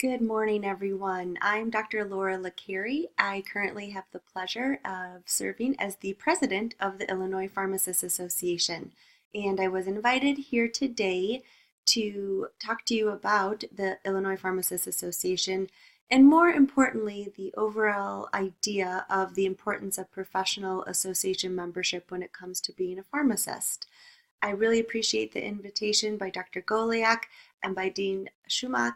Good morning, everyone. I'm Dr. Laura LaCarey. I currently have the pleasure of serving as the president of the Illinois Pharmacists Association, and I was invited here today to talk to you about the Illinois Pharmacists Association and, more importantly, the overall idea of the importance of professional association membership when it comes to being a pharmacist. I really appreciate the invitation by Dr. Goliak and by Dean Schumack,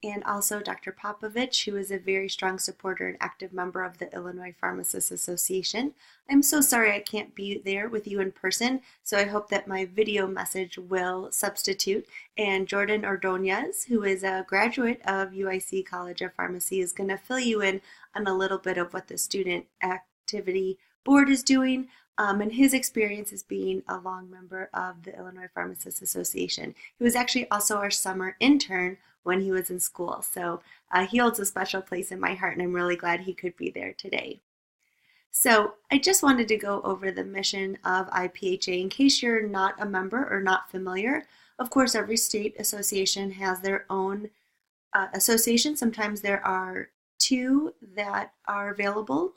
and also Dr. Popovich, who is a very strong supporter and active member of the Illinois Pharmacists Association. I'm so sorry I can't be there with you in person, so I hope that my video message will substitute. And Jordan Ordonez, who is a graduate of UIC College of Pharmacy, is going to fill you in on a little bit of what the Student Activity Board is doing, and his experience as being a long member of the Illinois Pharmacists Association. He was actually also our summer intern when he was in school, so he holds a special place in my heart, and I'm really glad he could be there today. So I just wanted to go over the mission of IPHA in case you're not a member or not familiar. Of course, every state association has their own association. Sometimes there are two that are available.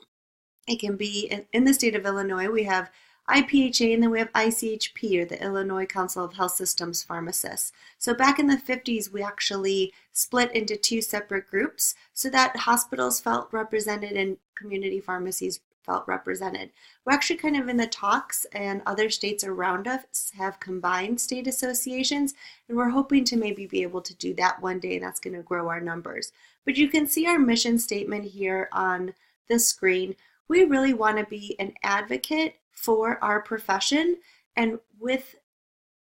It can be in the state of Illinois, we have IPHA, and then we have ICHP, or the Illinois Council of Health Systems Pharmacists. So back in the 50s, we actually split into two separate groups so that hospitals felt represented and community pharmacies felt represented. We're actually kind of in the talks, and other states around us have combined state associations, and we're hoping to maybe be able to do that one day, and that's going to grow our numbers. But you can see our mission statement here on the screen. We really want to be an advocate for our profession, and with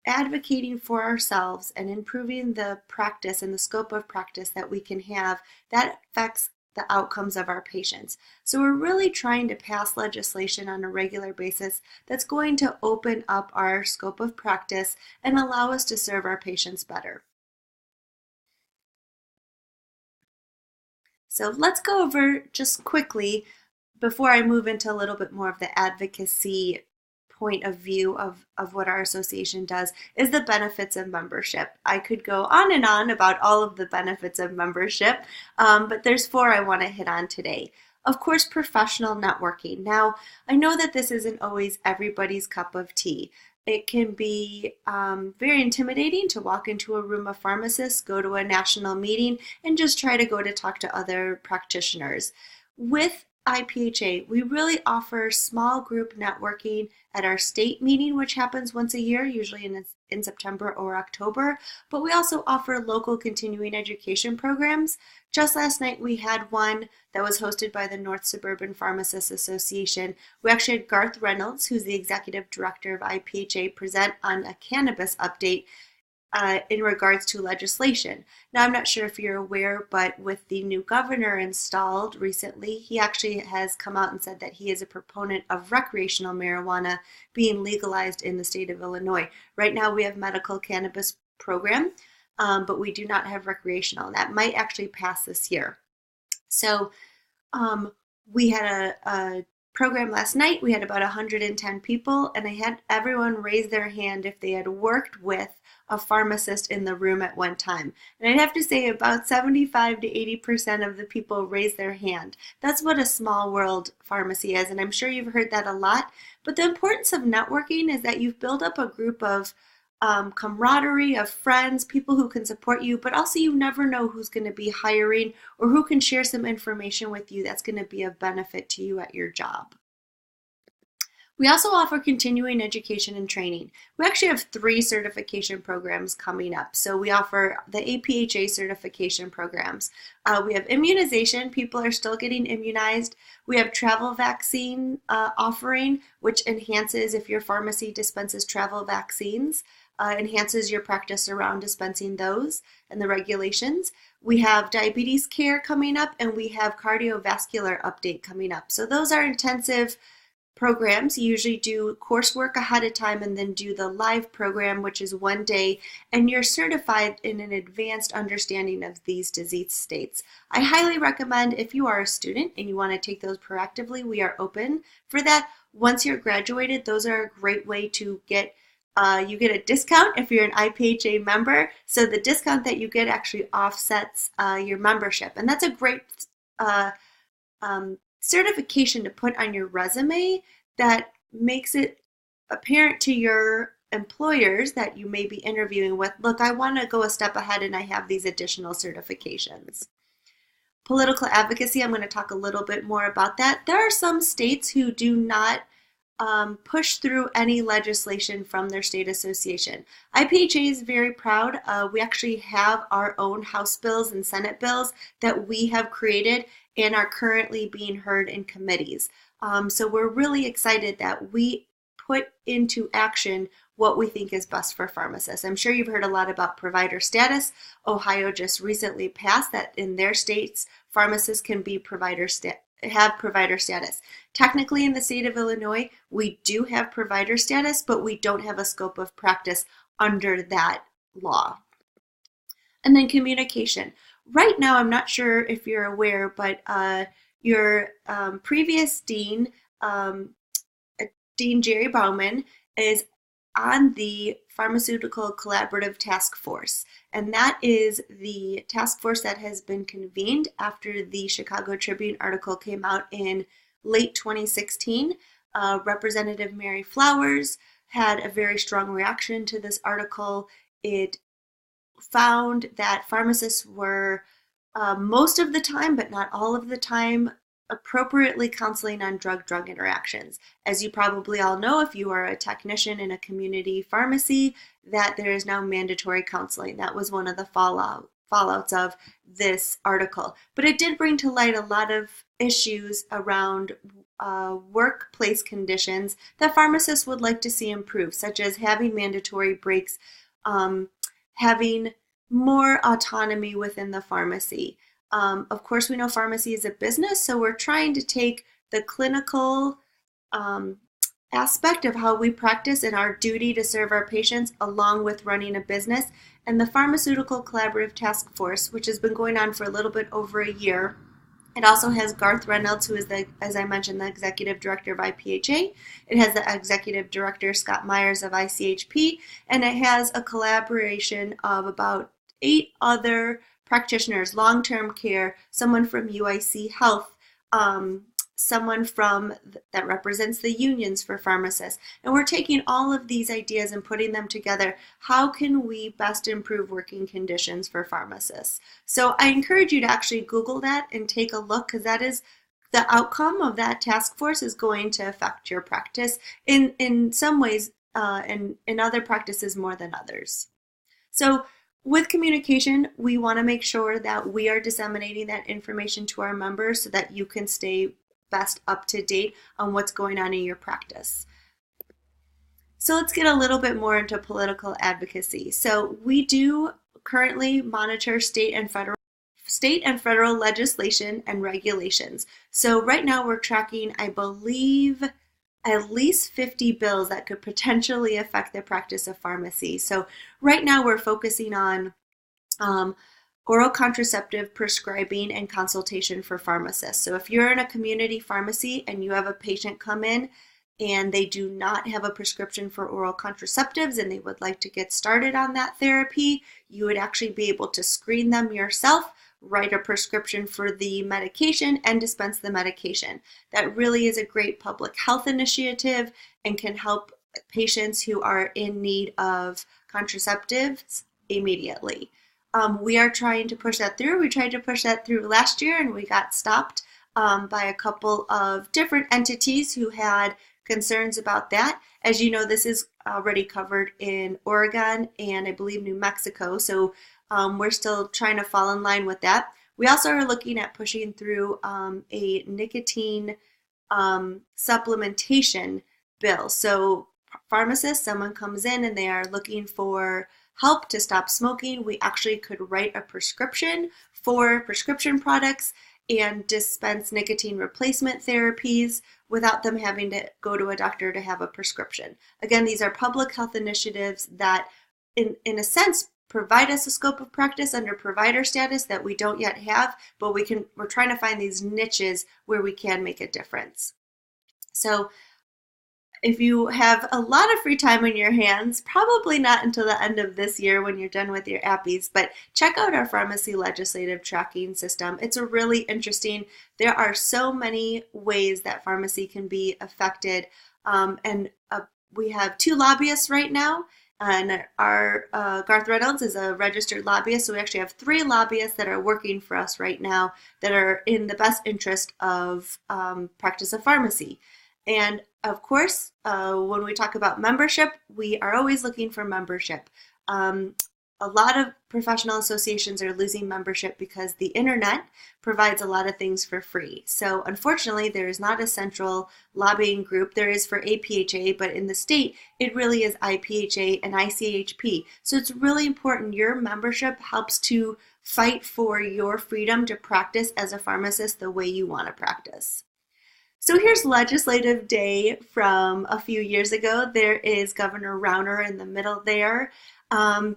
advocating for ourselves and improving the practice and the scope of practice that we can have, that affects the outcomes of our patients. So we're really trying to pass legislation on a regular basis that's going to open up our scope of practice and allow us to serve our patients better. So let's go over just quickly, before I move into a little bit more of the advocacy point of view of what our association does, is the benefits of membership. I could go on and on about all of the benefits of membership, but there's four I want to hit on today. Of course, professional networking. Now, I know that this isn't always everybody's cup of tea. It can be very intimidating to walk into a room of pharmacists, go to a national meeting, and just try to go to talk to other practitioners. With IPHA, we really offer small group networking at our state meeting, which happens once a year, usually in September or October, but we also offer local continuing education programs. Just last night we had one that was hosted by the North Suburban Pharmacists Association. We actually had Garth Reynolds, who's the executive director of IPHA, present on a cannabis update in regards to legislation. Now, I'm not sure if you're aware, but with the new governor installed recently, he actually has come out and said that he is a proponent of recreational marijuana being legalized in the state of Illinois. Right now, we have medical cannabis program, but we do not have recreational. That might actually pass this year. So we had a program last night. We had about 110 people, and I had everyone raise their hand if they had worked with a pharmacist in the room at one time. And I'd have to say about 75 to 80% of the people raised their hand. That's what a small world pharmacy is, and I'm sure you've heard that a lot. But the importance of networking is that you've built up a group of camaraderie, of friends, people who can support you, but also you never know who's going to be hiring or who can share some information with you that's going to be of benefit to you at your job. We also offer continuing education and training. We actually have 3 certification programs coming up. So we offer the APHA certification programs. We have immunization. People are still getting immunized. We have travel vaccine offering, which enhances, if your pharmacy dispenses travel vaccines, enhances your practice around dispensing those and the regulations. We have diabetes care coming up, and we have cardiovascular update coming up. So those are intensive programs. You usually do coursework ahead of time and then do the live program, which is one day, and you're certified in an advanced understanding of these disease states. I highly recommend, if you are a student and you want to take those proactively, we are open for that. Once you're graduated, those are a great way to get You get a discount if you're an IPHA member. So the discount that you get actually offsets your membership. And that's a great certification to put on your resume that makes it apparent to your employers that you may be interviewing with, look, I want to go a step ahead and I have these additional certifications. Political advocacy, I'm going to talk a little bit more about that. There are some states who do not push through any legislation from their state association. IPHA is very proud. We actually have our own House bills and Senate bills that we have created and are currently being heard in committees. So we're really excited that we put into action what we think is best for pharmacists. I'm sure you've heard a lot about provider status. Ohio just recently passed that in their states, pharmacists can be have provider status. Technically, in the state of Illinois, we do have provider status, but we don't have a scope of practice under that law. And then communication. Right now, I'm not sure if you're aware, but your previous dean, Dean Jerry Bauman, is on the Pharmaceutical Collaborative Task Force. And that is the task force that has been convened after the Chicago Tribune article came out in late 2016. Representative Mary Flowers had a very strong reaction to this article. It found that pharmacists were most of the time, but not all of the time, appropriately counseling on drug-drug interactions. As you probably all know, if you are a technician in a community pharmacy, that there is now mandatory counseling. That was one of the fallouts of this article. But it did bring to light a lot of issues around workplace conditions that pharmacists would like to see improved, such as having mandatory breaks, having more autonomy within the pharmacy. Of course, we know pharmacy is a business, so we're trying to take the clinical aspect of how we practice and our duty to serve our patients along with running a business. And the Pharmaceutical Collaborative Task Force, which has been going on for a little bit over a year, it also has Garth Reynolds, who is, as I mentioned, the executive director of IPHA. It has the executive director, Scott Myers, of ICHP, and it has a collaboration of about 8 other practitioners, long-term care, someone from UIC Health, someone that represents the unions for pharmacists. And we're taking all of these ideas and putting them together. How can we best improve working conditions for pharmacists? So I encourage you to actually Google that and take a look, because that is the outcome of that task force is going to affect your practice in some ways, and in other practices more than others. So with communication, we want to make sure that we are disseminating that information to our members so that you can stay best up to date on what's going on in your practice. So let's get a little bit more into political advocacy. So we do currently monitor state and federal legislation and regulations. So right now we're tracking, I believe, at least 50 bills that could potentially affect the practice of pharmacy. So right now we're focusing on oral contraceptive prescribing and consultation for pharmacists. So if you're in a community pharmacy and you have a patient come in and they do not have a prescription for oral contraceptives and they would like to get started on that therapy, you would actually be able to screen them yourself, write a prescription for the medication, and dispense the medication. That really is a great public health initiative and can help patients who are in need of contraceptives immediately. We are trying to push that through. We tried to push that through last year and we got stopped by a couple of different entities who had concerns about that. As you know, this is already covered in Oregon and I believe New Mexico, so we're still trying to fall in line with that. We also are looking at pushing through a nicotine supplementation bill. So pharmacists, someone comes in and they are looking for help to stop smoking. We actually could write a prescription for prescription products and dispense nicotine replacement therapies without them having to go to a doctor to have a prescription. Again, these are public health initiatives that in a sense provide us a scope of practice under provider status that we don't yet have, but we're trying to find these niches where we can make a difference. So if you have a lot of free time on your hands, probably not until the end of this year when you're done with your appies, but check out our pharmacy legislative tracking system. It's a really interesting, there are so many ways that pharmacy can be affected. And we have 2 lobbyists right now, and our Garth Reynolds is a registered lobbyist, so we actually have 3 lobbyists that are working for us right now that are in the best interest of practice of pharmacy. And of course, when we talk about membership, we are always looking for membership. A lot of professional associations are losing membership because the internet provides a lot of things for free. So unfortunately, there is not a central lobbying group. There is for APHA, but in the state, it really is IPHA and ICHP. So it's really important. Your membership helps to fight for your freedom to practice as a pharmacist the way you want to practice. So here's Legislative Day from a few years ago. There is Governor Rauner in the middle there.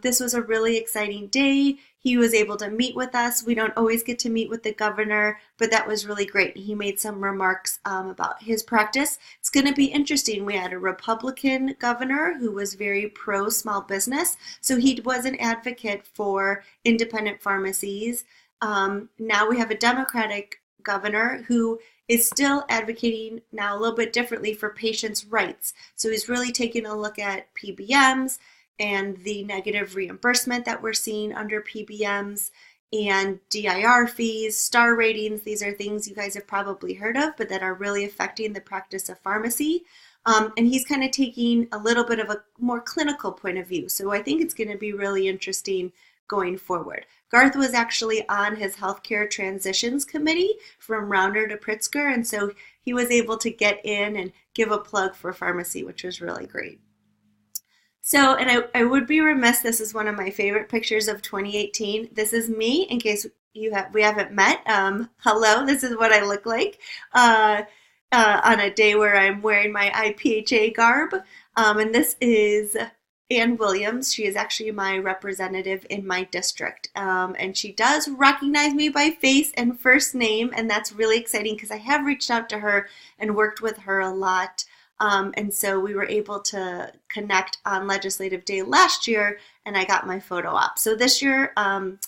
This was a really exciting day. He was able to meet with us. We don't always get to meet with the governor, but that was really great. He made some remarks about his practice. It's going to be interesting. We had a Republican governor who was very pro small business, so he was an advocate for independent pharmacies. Now we have a Democratic governor who is still advocating now a little bit differently for patients' rights. So he's really taking a look at PBMs and the negative reimbursement that we're seeing under PBMs and DIR fees, star ratings. These are things you guys have probably heard of, but that are really affecting the practice of pharmacy. And he's kind of taking a little bit of a more clinical point of view. So I think it's going to be really interesting going forward. Garth was actually on his healthcare transitions committee from Rauner to Pritzker, and so he was able to get in and give a plug for pharmacy, which was really great. So, and I would be remiss, this is one of my favorite pictures of 2018. This is me, in case we haven't met. Hello, this is what I look like on a day where I'm wearing my IPHA garb. And this is Ann Williams. She is actually my representative in my district. And she does recognize me by face and first name, and that's really exciting because I have reached out to her and worked with her a lot. And so we were able to connect on Legislative Day last year, and I got my photo op. So this year, I'm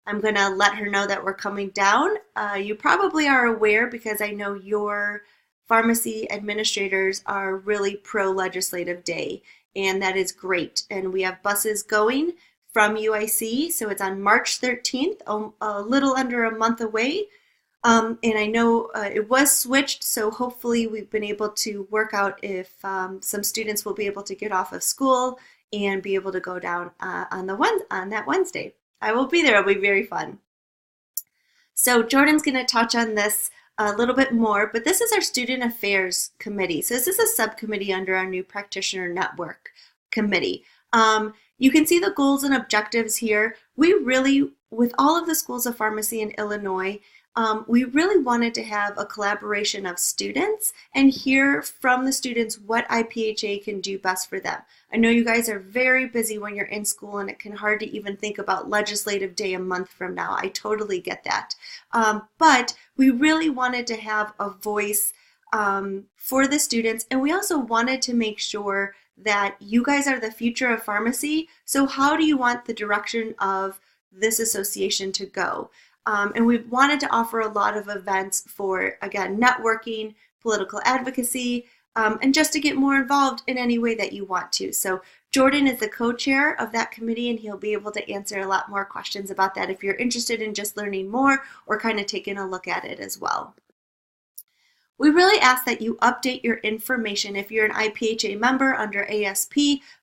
going to let her know that we're coming down. You probably are aware because I know your pharmacy administrators are really pro Legislative Day, and that is great. And we have buses going from UIC, so it's on March 13th, a little under a month away. And I know it was switched, so hopefully we've been able to work out if some students will be able to get off of school and be able to go down on that Wednesday. I will be there. It'll be very fun. So Jordan's going to touch on this a little bit more, but this is our Student Affairs Committee. So this is a subcommittee under our new Practitioner Network Committee. You can see the goals and objectives here. We really, with all of the schools of pharmacy in Illinois, we really wanted to have a collaboration of students and hear from the students what IPHA can do best for them. I know you guys are very busy when you're in school and it can hard to even think about Legislative Day a month from now. I totally get that. But we really wanted to have a voice for the students, and we also wanted to make sure that you guys are the future of pharmacy. So how do you want the direction of this association to go? And we've wanted to offer a lot of events for, again, networking, political advocacy, and just to get more involved in any way that you want to. So Jordan is the co-chair of that committee, and he'll be able to answer a lot more questions about that if you're interested in just learning more or kind of taking a look at it as well. We really ask that you update your information. If you're an IPHA member under ASP,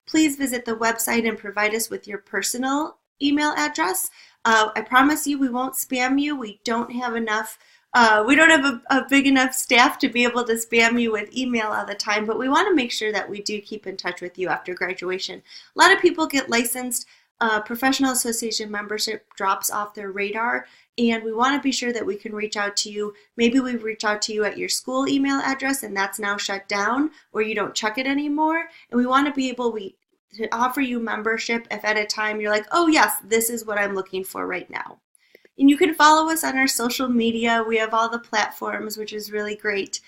please visit the website and provide us with your personal email address. I promise you we won't spam you. We don't have enough, we don't have a big enough staff to be able to spam you with email all the time, but we want to make sure that we do keep in touch with you after graduation. A lot of people get licensed, professional association membership drops off their radar, and we want to be sure that we can reach out to you. Maybe we reach out to you at your school email address and that's now shut down or you don't check it anymore, and we want to be able to offer you membership if at a time you're like, oh yes, this is what I'm looking for right now. And you can follow us on our social media. We have all the platforms, which is really great.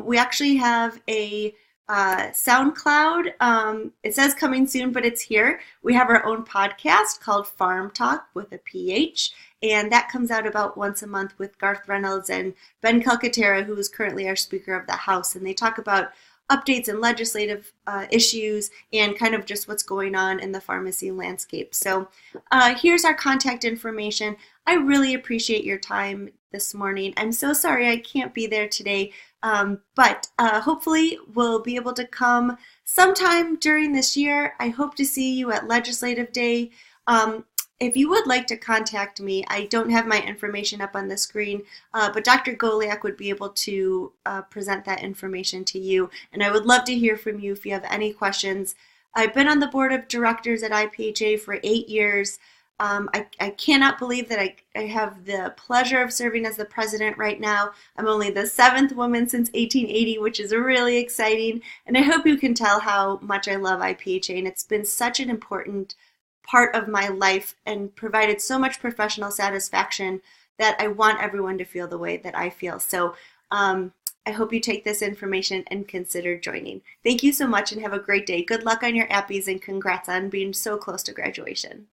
We actually have a SoundCloud. It says coming soon, but it's here. We have our own podcast called Farm Talk with a PH, and that comes out about once a month with Garth Reynolds and Ben Calcaterra, who is currently our Speaker of the House, and they talk about updates and legislative issues and kind of just what's going on in the pharmacy landscape. So here's our contact information. I really appreciate your time this morning. I'm so sorry I can't be there today, but hopefully we'll be able to come sometime during this year. I hope to see you at Legislative Day. If you would like to contact me, I don't have my information up on the screen, but Dr. Goliak would be able to present that information to you, and I would love to hear from you if you have any questions. I've been on the board of directors at IPHA for 8 years. I cannot believe that I have the pleasure of serving as the president right now. I'm only the 7th woman since 1880, which is really exciting, and I hope you can tell how much I love IPHA, and it's been such an important part of my life and provided so much professional satisfaction that I want everyone to feel the way that I feel. So I hope you take this information and consider joining. Thank you so much and have a great day. Good luck on your appies and congrats on being so close to graduation.